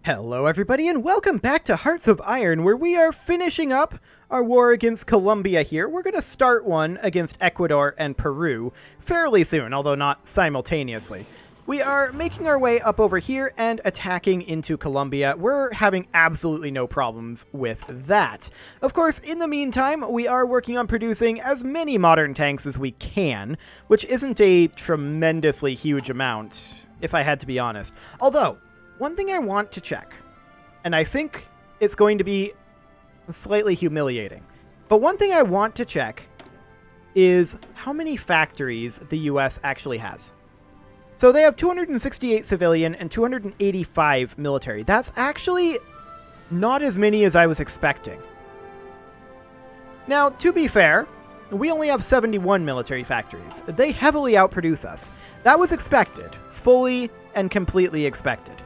Hello everybody and welcome back to Hearts of Iron, where we are finishing up our war against Colombia here. We're going to start one against Ecuador and Peru fairly soon, although not simultaneously. We are making our way up over here and attacking into Colombia. We're having absolutely no problems with that. Of course, in the meantime, we are working on producing as many modern tanks as we can, which isn't a tremendously huge amount, if I had to be honest. Although, one thing I want to check, and I think it's going to be slightly humiliating, but one thing I want to check is how many factories the US actually has. So they have 268 civilian and 285 military. That's actually not as many as I was expecting. Now, to be fair, we only have 71 military factories. They heavily outproduce us. That was expected, fully and completely expected.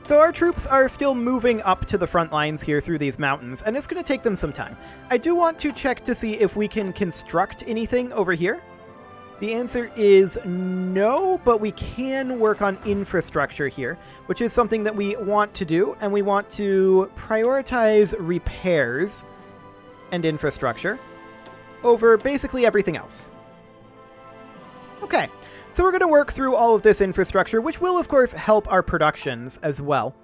So our troops are still moving up to the front lines here through these mountains, and it's going to take them some time. I do want to check to see if we can construct anything over here. The answer is no, but we can work on infrastructure here, which is something that we want to do, and we want to prioritize repairs and infrastructure over basically everything else. Okay. So we're going to work through all of this infrastructure, which will, of course, help our productions as well.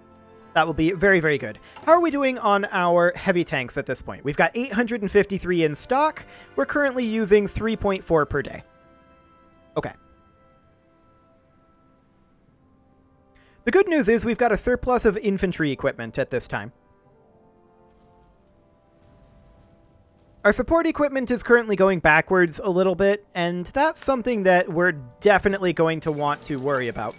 That will be very, very good. How are we doing on our heavy tanks at this point? We've got 853 in stock. We're currently using 3.4 per day. Okay. The good news is we've got a surplus of infantry equipment at this time. Our support equipment is currently going backwards a little bit, and that's something that we're definitely going to want to worry about.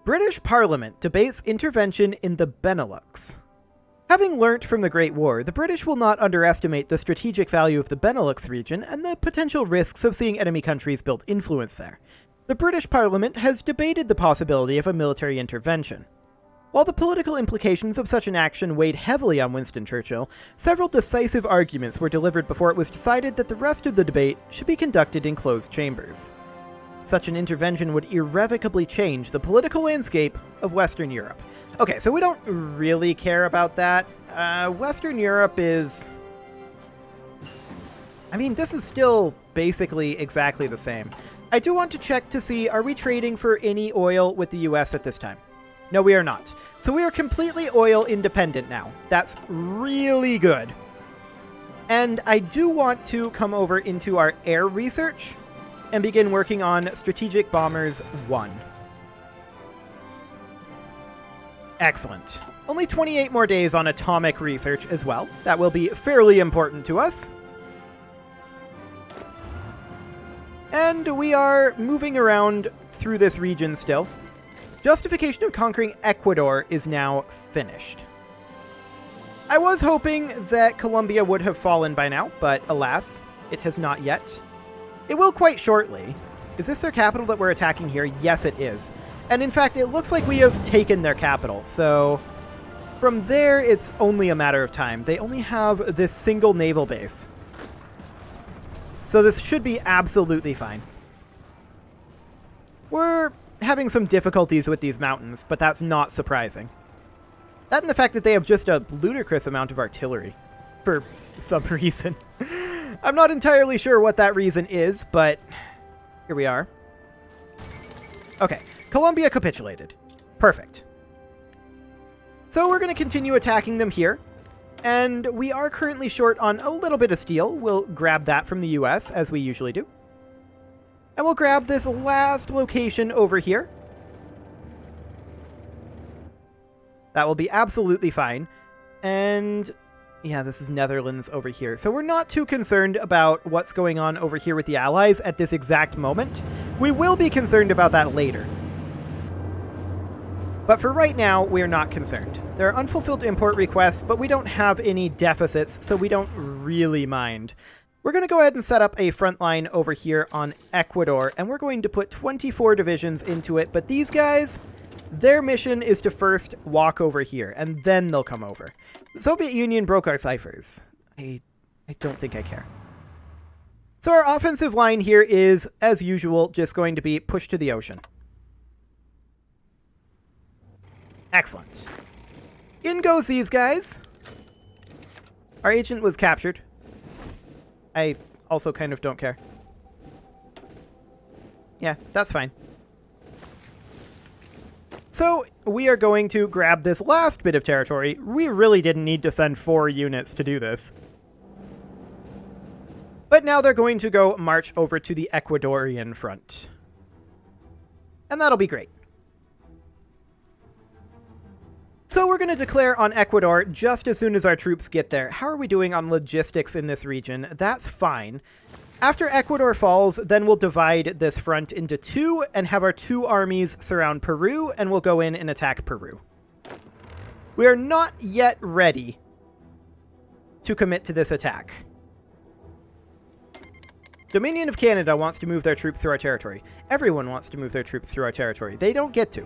British Parliament debates intervention in the Benelux. Having learnt from the Great War, the British will not underestimate the strategic value of the Benelux region and the potential risks of seeing enemy countries build influence there. The British Parliament has debated the possibility of a military intervention. While the political implications of such an action weighed heavily on Winston Churchill, several decisive arguments were delivered before it was decided that the rest of the debate should be conducted in closed chambers. Such an intervention would irrevocably change the political landscape of Western Europe. Okay, so we don't really care about that. Western Europe is... I mean, this is still basically exactly the same. I do want to check to see, are we trading for any oil with the US at this time? No, we are not. So we are completely oil independent now. That's really good. And I do want to come over into our air research and begin working on Strategic Bombers 1. Excellent. Only 28 more days on atomic research as well. That will be fairly important to us. And we are moving around through this region still. Justification of conquering Ecuador is now finished. I was hoping that Colombia would have fallen by now, but alas, it has not yet. It will quite shortly. Is this their capital that we're attacking here? Yes, it is. And in fact, it looks like we have taken their capital, so from there, it's only a matter of time. They only have this single naval base. So this should be absolutely fine. We're having some difficulties with these mountains, but that's not surprising. That and the fact that they have just a ludicrous amount of artillery for some reason. I'm not entirely sure what that reason is, but here we are. Okay, Colombia capitulated. Perfect. So we're going to continue attacking them here, and we are currently short on a little bit of steel. We'll grab that from the US, as we usually do. And we'll grab this last location over here. That will be absolutely fine. And yeah, this is Netherlands over here. So we're not too concerned about what's going on over here with the Allies at this exact moment. We will be concerned about that later. But for right now, we're not concerned. There are unfulfilled import requests, but we don't have any deficits, so we don't really mind. We're going to go ahead and set up a front line over here on Ecuador, and we're going to put 24 divisions into it. But these guys, their mission is to first walk over here, and then they'll come over. The Soviet Union broke our ciphers. I don't think I care. So our offensive line here is, as usual, just going to be pushed to the ocean. Excellent. In goes these guys. Our agent was captured. I also kind of don't care. Yeah, that's fine. So, we are going to grab this last bit of territory. We really didn't need to send 4 units to do this. But now they're going to go march over to the Ecuadorian front. And that'll be great. So we're going to declare on Ecuador just as soon as our troops get there. How are we doing on logistics in this region? That's fine. After Ecuador falls, then we'll divide this front into 2 and have our 2 armies surround Peru, and we'll go in and attack Peru. We are not yet ready to commit to this attack. Dominion of Canada wants to move their troops through our territory. Everyone wants to move their troops through our territory. They don't get to.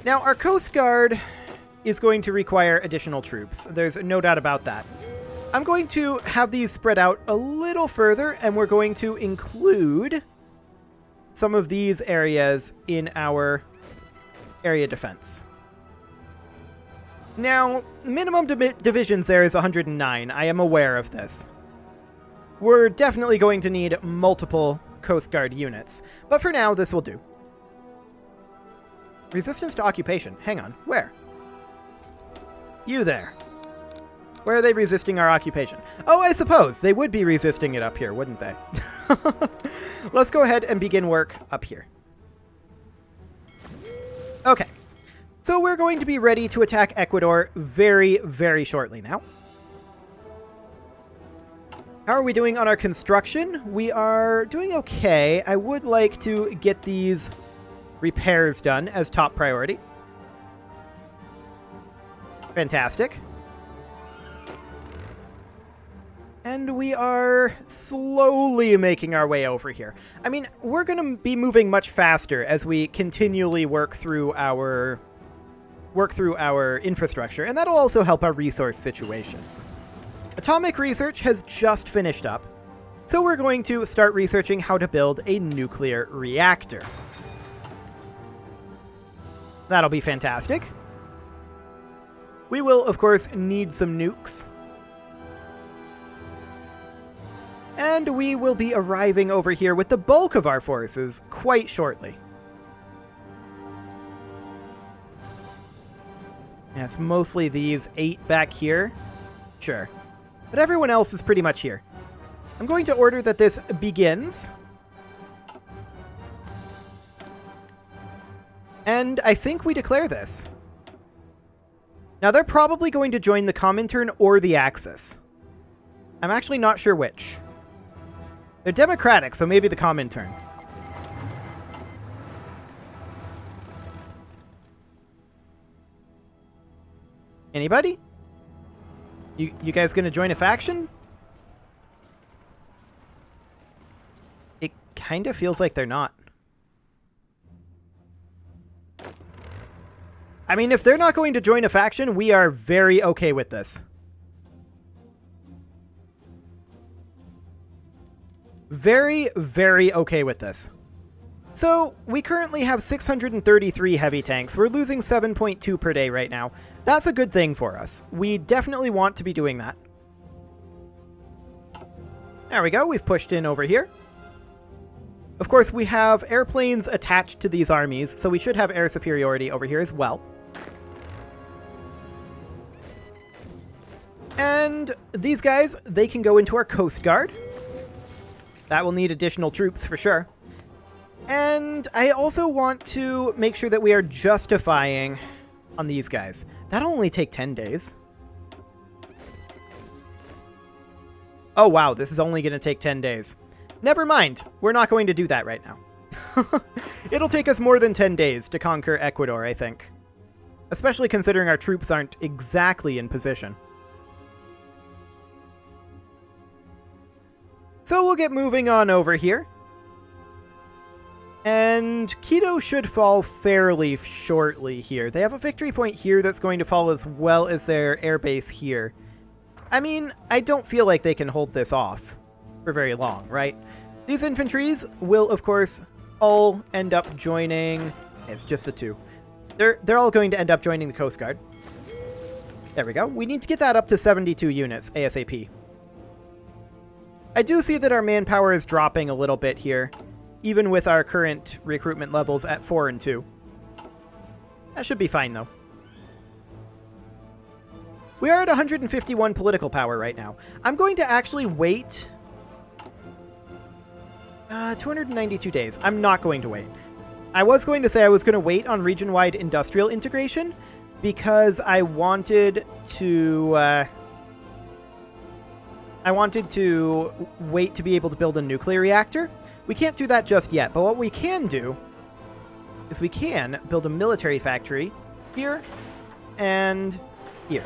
Now, our Coast Guard is going to require additional troops. There's no doubt about that. I'm going to have these spread out a little further, and we're going to include some of these areas in our area defense. Now, minimum divisions there is 109. I am aware of this. We're definitely going to need multiple Coast Guard units, but for now, this will do. Resistance to occupation. Hang on. Where? You there. Where are they resisting our occupation? Oh, I suppose they would be resisting it up here, wouldn't they? Let's go ahead and begin work up here. Okay. So we're going to be ready to attack Ecuador very, very shortly now. How are we doing on our construction? We are doing okay. I would like to get these repairs done as top priority. Fantastic. And we are slowly making our way over here. I mean, we're going to be moving much faster as we continually work through our infrastructure, and that'll also help our resource situation. Atomic research has just finished up, so we're going to start researching how to build a nuclear reactor. That'll be fantastic. We will, of course, need some nukes. And we will be arriving over here with the bulk of our forces quite shortly. Yes, mostly these 8 back here. Sure. But everyone else is pretty much here. I'm going to order that this begins. And I think we declare this. Now, they're probably going to join the Comintern or the Axis. I'm actually not sure which. They're democratic, so maybe the Comintern. Anybody? You guys gonna join a faction? It kind of feels like they're not. I mean, if they're not going to join a faction, we are very okay with this. Very, very okay with this. So, we currently have 633 heavy tanks. We're losing 7.2 per day right now. That's a good thing for us. We definitely want to be doing that. There we go. We've pushed in over here. Of course, we have airplanes attached to these armies, so we should have air superiority over here as well. And these guys, they can go into our Coast Guard. That will need additional troops for sure. And I also want to make sure that we are justifying on these guys. That'll only take 10 days. Oh, wow. This is only going to take 10 days. Never mind. We're not going to do that right now. It'll take us more than 10 days to conquer Ecuador, I think. Especially considering our troops aren't exactly in position. So we'll get moving on over here. And Quito should fall fairly shortly here. They have a victory point here that's going to fall as well as their air base here. I mean, I don't feel like they can hold this off for very long, right? These infantries will, of course, all end up joining It's just the 2. They're all going to end up joining the Coast Guard. There we go. We need to get that up to 72 units ASAP. I do see that our manpower is dropping a little bit here, even with our current recruitment levels at 4 and 2. That should be fine, though. We are at 151 political power right now. I'm going to actually wait 292 days. I'm not going to wait. I was going to say I was going to wait on region-wide industrial integration because I wanted to wait to be able to build a nuclear reactor. We can't do that just yet, but what we can do is we can build a military factory here and here.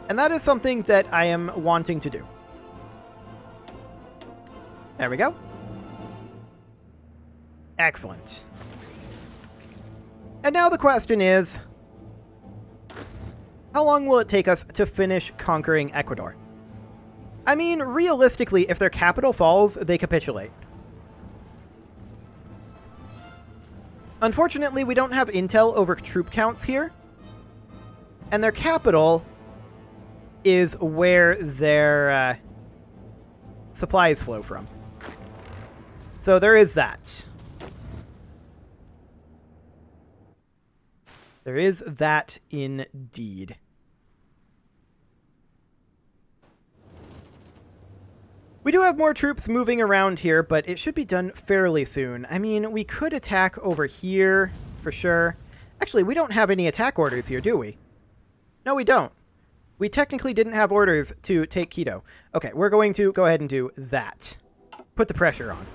And that is something that I am wanting to do. There we go. Excellent. And now the question is, how long will it take us to finish conquering Ecuador? I mean, realistically, if their capital falls, they capitulate. Unfortunately, we don't have intel over troop counts here. And their capital is where their supplies flow from. So there is that. There is that indeed. We do have more troops moving around here, but it should be done fairly soon. I mean, we could attack over here for sure. Actually, we don't have any attack orders here, do we? No, we don't. We technically didn't have orders to take Quito. Okay, we're going to go ahead and do that. Put the pressure on.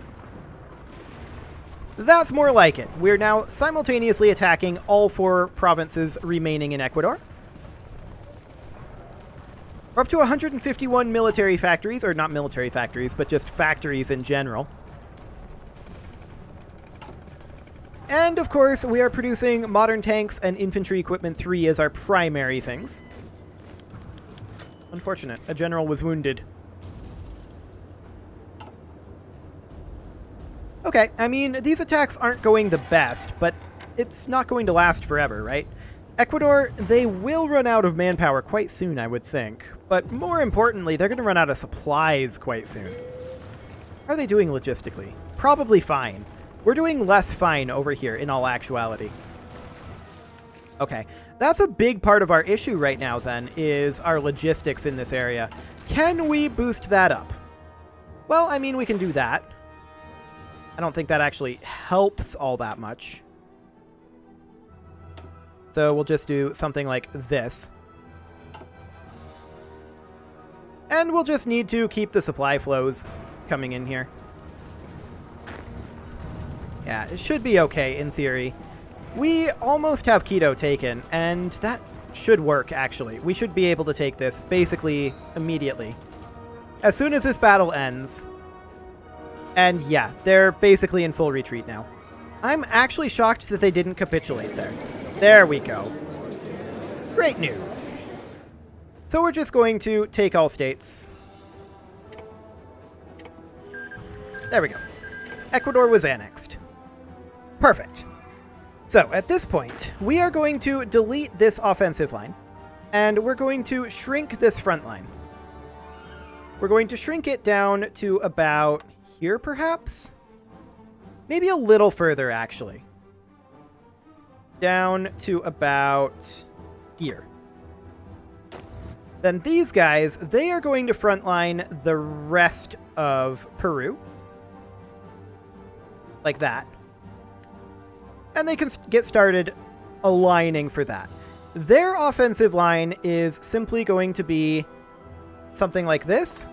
That's more like it. We're now simultaneously attacking all 4 provinces remaining in Ecuador. We're up to 151 military factories, or not military factories, but just factories in general. And, of course, we are producing modern tanks and infantry equipment 3 as our primary things. Unfortunate. A general was wounded. Okay, I mean, these attacks aren't going the best, but it's not going to last forever, right? Ecuador, they will run out of manpower quite soon, I would think. But more importantly, they're going to run out of supplies quite soon. How are they doing logistically? Probably fine. We're doing less fine over here, in all actuality. Okay, that's a big part of our issue right now, then, is our logistics in this area. Can we boost that up? Well, I mean, we can do that. I don't think that actually helps all that much. So we'll just do something like this. And we'll just need to keep the supply flows coming in here. Yeah, it should be okay in theory. We almost have Quito taken, and that should work, actually. We should be able to take this basically immediately. As soon as this battle ends. And yeah, they're basically in full retreat now. I'm actually shocked that they didn't capitulate there. There we go. Great news. So we're just going to take all states. There we go. Ecuador was annexed. Perfect. So at this point, we are going to delete this offensive line, and we're going to shrink this front line. We're going to shrink it down to about here, perhaps? Maybe a little further, actually. Down to about here. Then these guys, they are going to frontline the rest of Peru. Like that. And they can get started aligning for that. Their offensive line is simply going to be something like this.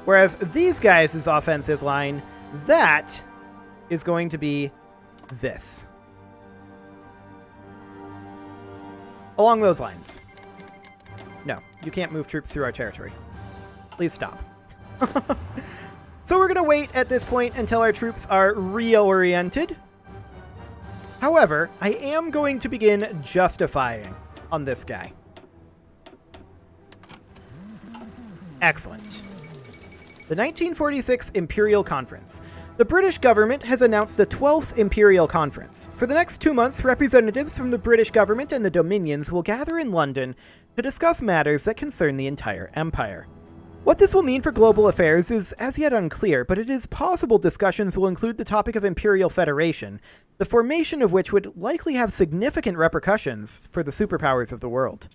Whereas these guys' offensive line, that is going to be this. Along those lines. No, you can't move troops through our territory. Please stop. So we're going to wait at this point until our troops are reoriented. However, I am going to begin justifying on this guy. Excellent. The 1946 Imperial Conference. The British government has announced the 12th Imperial Conference. For the next 2 months, representatives from the British government and the Dominions will gather in London to discuss matters that concern the entire empire. What this will mean for global affairs is as yet unclear, but it is possible discussions will include the topic of Imperial Federation, the formation of which would likely have significant repercussions for the superpowers of the world.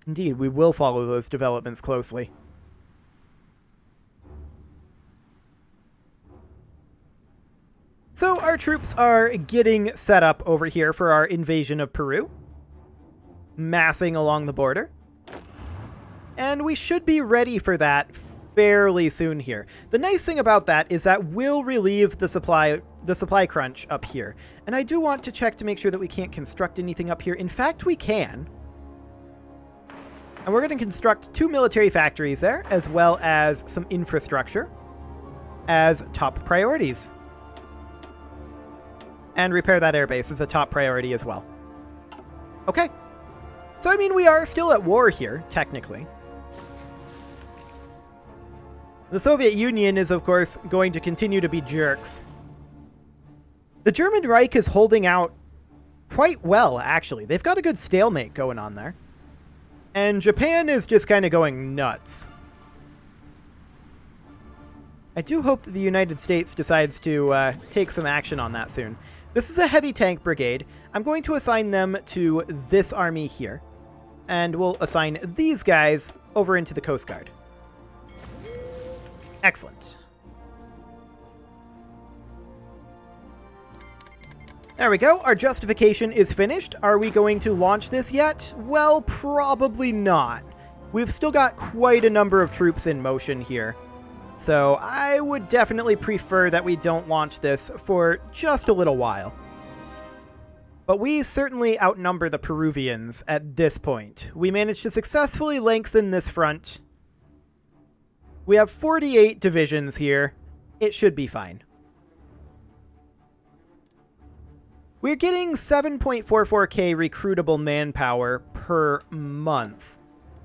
Indeed, we will follow those developments closely. So our troops are getting set up over here for our invasion of Peru, massing along the border. And we should be ready for that fairly soon here. The nice thing about that is that will relieve the supply crunch up here. And I do want to check to make sure that we can't construct anything up here. In fact, we can. And we're going to construct 2 military factories there, as well as some infrastructure as top priorities. And repair that airbase is a top priority as well. Okay. So, I mean, we are still at war here, technically. The Soviet Union is, of course, going to continue to be jerks. The German Reich is holding out quite well, actually. They've got a good stalemate going on there. And Japan is just kind of going nuts. I do hope that the United States decides to take some action on that soon. This is a heavy tank brigade. I'm going to assign them to this army here. And we'll assign these guys over into the Coast Guard. Excellent. There we go. Our justification is finished. Are we going to launch this yet? Well, probably not. We've still got quite a number of troops in motion here. So I would definitely prefer that we don't launch this for just a little while. But we certainly outnumber the Peruvians at this point. We managed to successfully lengthen this front. We have 48 divisions here. It should be fine. We're getting 7.44k recruitable manpower per month.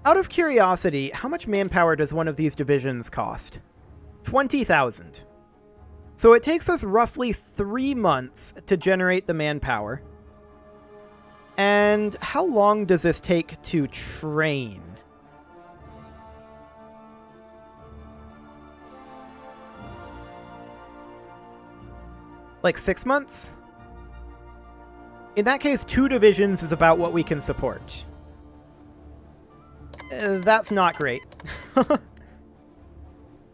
Out of curiosity, how much manpower does one of these divisions cost? 20,000. So it takes us roughly 3 months to generate the manpower. And how long does this take to train? Like 6 months? In that case, 2 divisions is about what we can support. That's not great.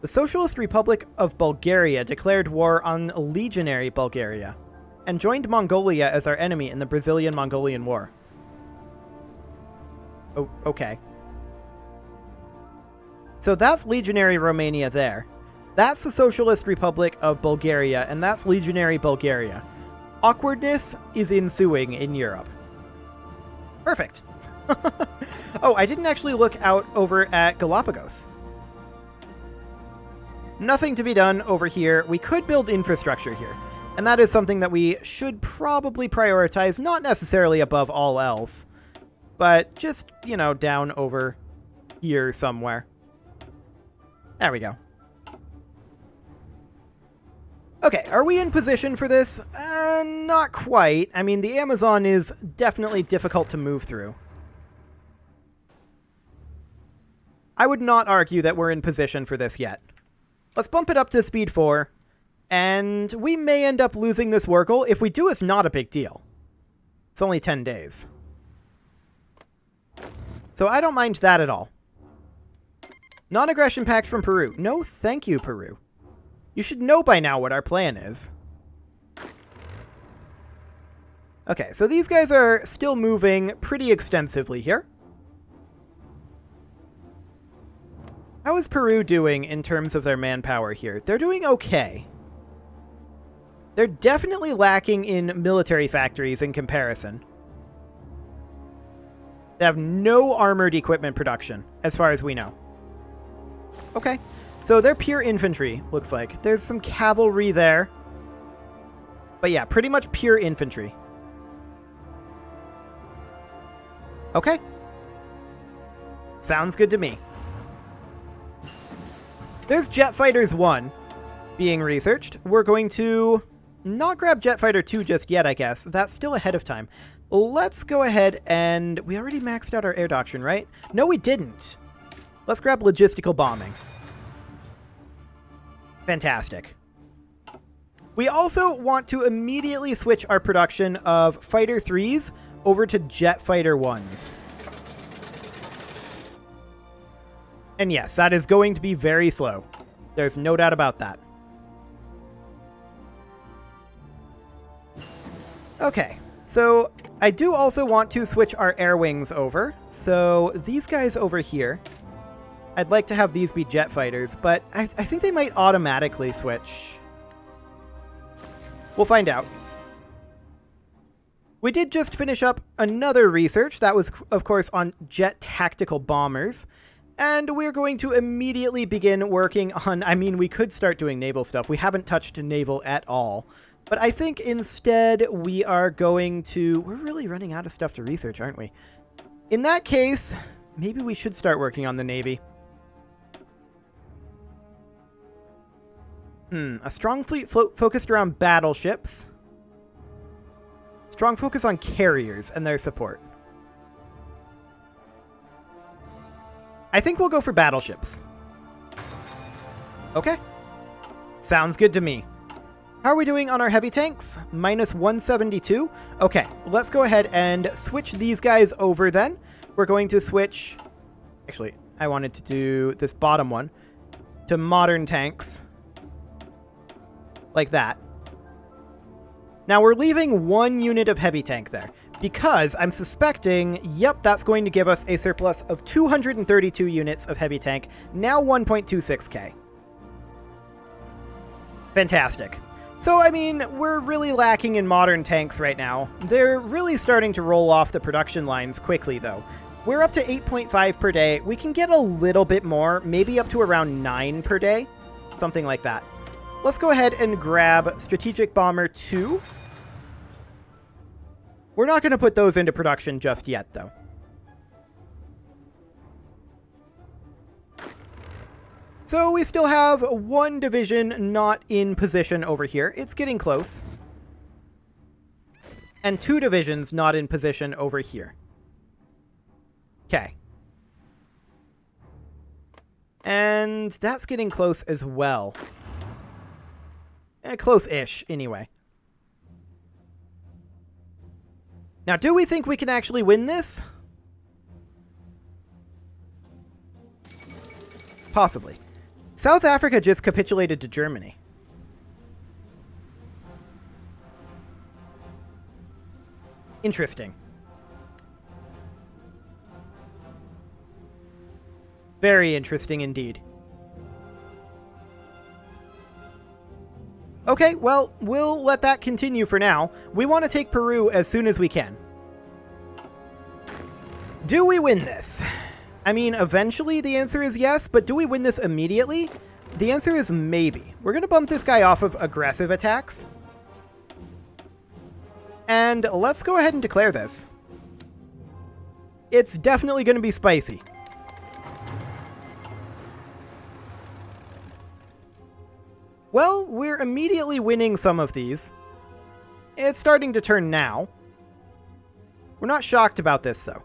The Socialist Republic of Bulgaria declared war on legionary Bulgaria and joined Mongolia as our enemy in the Brazilian-Mongolian War. Oh, okay. So that's legionary Romania there. That's the Socialist Republic of Bulgaria, and that's legionary Bulgaria. Awkwardness is ensuing in Europe. Perfect. Oh, I didn't actually look out over at Galapagos. Nothing to be done over here. We could build infrastructure here. And that is something that we should probably prioritize, not necessarily above all else, but just, you know, down over here somewhere. There we go. Okay, are we in position for this? Not quite. I mean, the Amazon is definitely difficult to move through. I would not argue that we're in position for this yet. Let's bump it up to speed 4, and we may end up losing this war goal. If we do, it's not a big deal. It's only 10 days. So I don't mind that at all. Non-aggression pact from Peru. No, thank you, Peru. You should know by now what our plan is. Okay, so these guys are still moving pretty extensively here. How is Peru doing in terms of their manpower here? They're doing okay. They're definitely lacking in military factories in comparison. They have no armored equipment production, as far as we know. Okay, so they're pure infantry, looks like. There's some cavalry there. But yeah, pretty much pure infantry. Okay. Sounds good to me. There's Jet Fighters 1. being researched. We're going to not grab Jet Fighter 2 just yet, I guess. That's still ahead of time. Let's go ahead and... We already maxed out our air doctrine, right? No, we didn't. Let's grab logistical bombing. Fantastic. We also want to immediately switch our production of Fighter 3s over to Jet Fighter 1s. And yes, that is going to be very slow. There's no doubt about that. Okay, so I do also want to switch our air wings over. So these guys over here, I'd like to have these be jet fighters, but I think they might automatically switch. We'll find out. We did just finish up another research. That was, of course, on jet tactical bombers. And we're going to immediately begin working on... I mean, we could start doing naval stuff. We haven't touched naval at all. But I think instead we are going to... We're really running out of stuff to research, aren't we? In that case, maybe we should start working on the Navy. A strong fleet focused around battleships. Strong focus on carriers and their support. I think we'll go for battleships. Okay. Sounds good to me. How are we doing on our heavy tanks? Minus 172. Okay, let's go ahead and switch these guys over then. We're going to switch... Actually, I wanted to do this bottom one to modern tanks. Like that. Now we're leaving one unit of heavy tank there because I'm suspecting, yep, that's going to give us a surplus of 232 units of heavy tank, now 1.26k. Fantastic. So, I mean, we're really lacking in modern tanks right now. They're really starting to roll off the production lines quickly, though. We're up to 8.5 per day. We can get a little bit more, maybe up to around 9 per day. Something like that. Let's go ahead and grab Strategic Bomber 2. We're not going to put those into production just yet, though. So we still have one division not in position over here. It's getting close. And 2 divisions not in position over here. Okay. And that's getting close as well. Close-ish, anyway. Now, do we think we can actually win this? Possibly. South Africa just capitulated to Germany. Interesting. Very interesting indeed. Okay, well, we'll let that continue for now. We want to take Peru as soon as we can. Do we win this? I mean, eventually the answer is yes, but do we win this immediately? The answer is maybe. We're going to bump this guy off of aggressive attacks. And let's go ahead and declare this. It's definitely going to be spicy. Well, we're immediately winning some of these. It's starting to turn now. We're not shocked about this, though.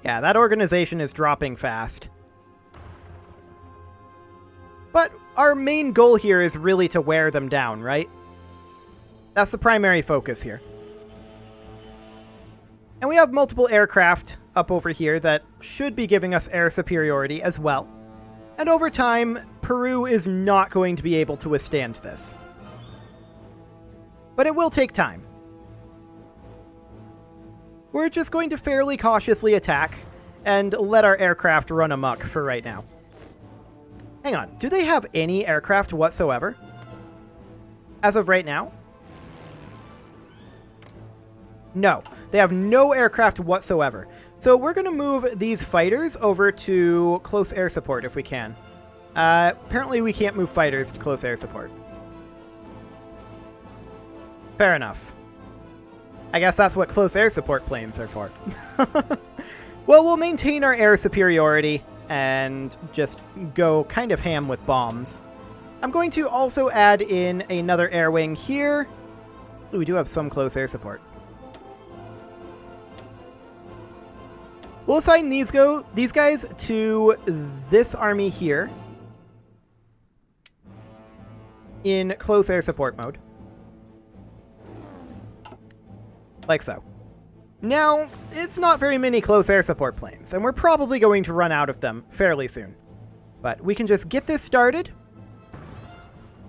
Yeah, that organization is dropping fast. But our main goal here is really to wear them down, right? That's the primary focus here. And we have multiple aircraft up over here that should be giving us air superiority as well. And over time, Peru is not going to be able to withstand this. But it will take time. We're just going to fairly cautiously attack and let our aircraft run amok for right now. Hang on, do they have any aircraft whatsoever? As of right now? No, they have no aircraft whatsoever. So we're going to move these fighters over to close air support if we can. Apparently we can't move fighters to close air support. Fair enough. I guess that's what close air support planes are for. Well, we'll maintain our air superiority, and just go kind of ham with bombs. I'm going to also add in another air wing here. Ooh, we do have some close air support. We'll assign these guys to this army here in close air support mode. Like so. Now, it's not very many close air support planes, and we're probably going to run out of them fairly soon. But we can just get this started.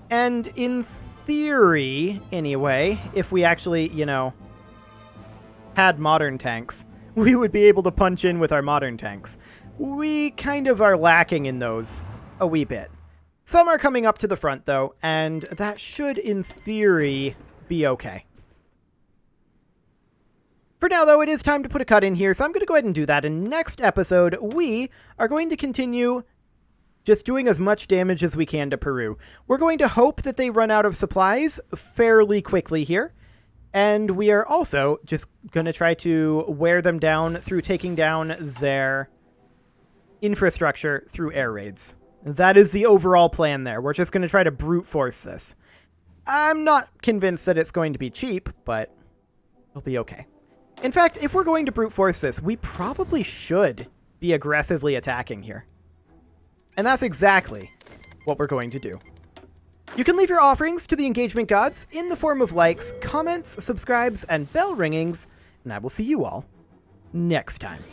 And in theory, anyway, if we actually, you know, had modern tanks, we would be able to punch in with our modern tanks. We kind of are lacking in those a wee bit. Some are coming up to the front, though, and that should, in theory, be okay. For now, though, it is time to put a cut in here, so I'm going to go ahead and do that. In next episode, we are going to continue just doing as much damage as we can to Peru. We're going to hope that they run out of supplies fairly quickly here. And we are also just going to try to wear them down through taking down their infrastructure through air raids. That is the overall plan there. We're just going to try to brute force this. I'm not convinced that it's going to be cheap, but it'll be okay. In fact, if we're going to brute force this, we probably should be aggressively attacking here. And that's exactly what we're going to do. You can leave your offerings to the engagement gods in the form of likes, comments, subscribes, and bell ringings, and I will see you all next time.